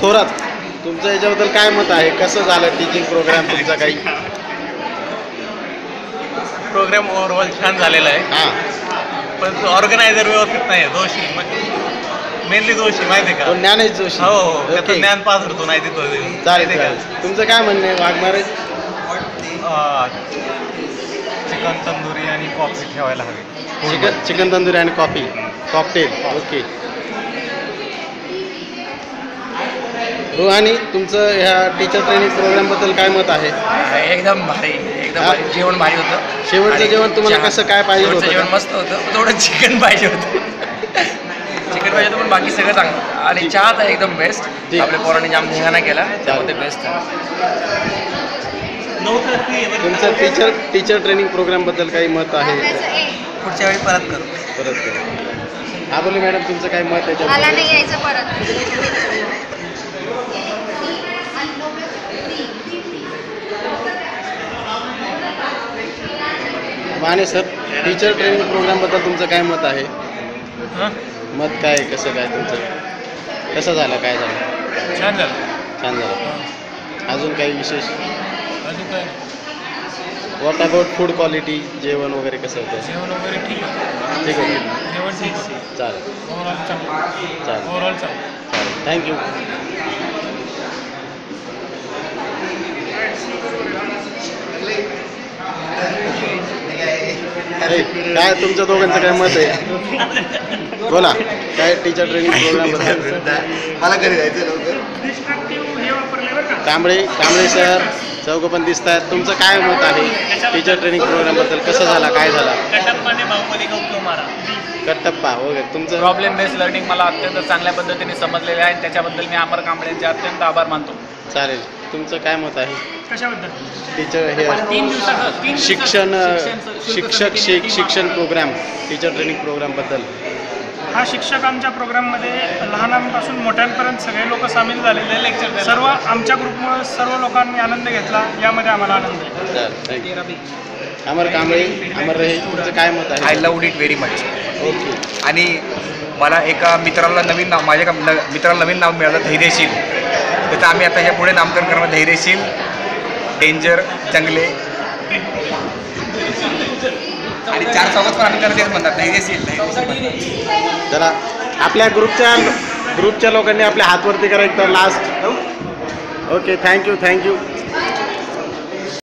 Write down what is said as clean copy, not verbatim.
थोरात, तुमचं याच्याबद्दल काय मत आहे? कसं झालं टीचिंग प्रोग्राम तुमचा? काही प्रोग्राम ओव्हरऑल छान झालेला आहे. हां, पण ऑर्गनायझर व्यवस्थित नाही आहे. दोषी मेनली दोषी माहिती आहे का? ज्ञानेश जोशी. हो हो, त्याचं ओके, ज्ञान पास होतो नाही तिथं. चालेल माहिती आहे चालेल. तुमचं काय म्हणणं आहे वाघमारे? का? चिकन तंदुरी आणि कॉफी ठेवायला हवी. चिकन तंदुरी आणि कॉफी कॉकटेल. ओके. रोहानी, तुमचं ह्या टीचर ट्रेनिंग प्रोग्रामबद्दल काय मत आहे? एकदम भारी, एकदम भारी. जेवण भारी होतं. शेवटचं जेवण तुम्हाला कसं काय पाहिजे शेवटचं जेवण होतं? मस्त होतं. थोडं चिकन पाहिजे होतं. चिकन पाहिजे होतं, पण बाकी सगळं चांगलं. आणि चहा तर एकदम बेस्ट. ठीक. आपल्या पोरांनी जाम धिंगाणा केला, त्यामध्ये बेस्ट आहे. तुमचं टीचर ट्रेनिंग प्रोग्रामबद्दल काही मत आहे? पुढच्या वेळी परत करू. परत करू. हा बोले मॅडम, तुमचं काय मत आहे? मला नाही यायचं परत. माने सर, टीचर ट्रेनिंग प्रोग्रामबद्दल तुमचं काय मत आहे? मत काय, कसं काय तुमचं? कसं झालं, काय झालं? छान झालं. छान झालं. अजून काही विशेष? अजून काय? What about food quality? जेवण वगैरे कसं होतं? जेवण वगैरे ठीक आहे. ठीक आहे, जेवण ठीक आहे. चालेल ओव्हरऑल चांगलं. चालेल ओव्हरऑल चांगलं. चालेल. थँक्यू. काय तुमच्या दोघांचं काय मत आहे? बोला, काय टीचर ट्रेनिंग प्रोग्रामबद्दल? मला घरी जायचं लवकर. कांबळे सर चौघं पण दिसत आहेत. तुमचं काय मत आहे टीचर ट्रेनिंग प्रोग्रामबद्दल? कसं झाला, काय झाला? कट्टप्पा वगैरे तुमचं? प्रॉब्लेम बेस्ड लर्निंग मला अत्यंत चांगल्या पद्धतीने समजलेले आहे. त्याच्याबद्दल मी अमर कांबळे यांचे अत्यंत आभार मानतो. चालेल. तुमचं काय मत आहे? कशाबद्दल? टीचर हे शिक्षण प्रोग्राम, टीचर ट्रेनिंग प्रोग्रामबद्दल. हा शिक्षकांच्या प्रोग्राममध्ये लहानांपासून मोठ्यांपर्यंत सगळे लोक सामील झालेले लेक्चर. सर्व आमच्या ग्रुपमुळे सर्व लोकांनी आनंद घेतला, यामध्ये आम्हाला आनंद आहे. चालेल, थँक्यू. अमर कांबळे, अमर रहे, तुमचं काय मत आहे? I love it very much. Okay. आणि मला एका मित्राला नवीन नाव, माझ्या मित्राला नवीन नाव मिळालं, धैर्यशील. त्याचं आम्ही आता ह्या पुढे नामकरण करणार, धैर्यशील, डेंजर, जंगले. आणि 4 चौघात पण आम्ही करत म्हणतात, धैर्यशील. चला, आपल्या ग्रुपच्या लोकांनी आपल्या हात वरती करायचं लास्ट. Okay, thank you.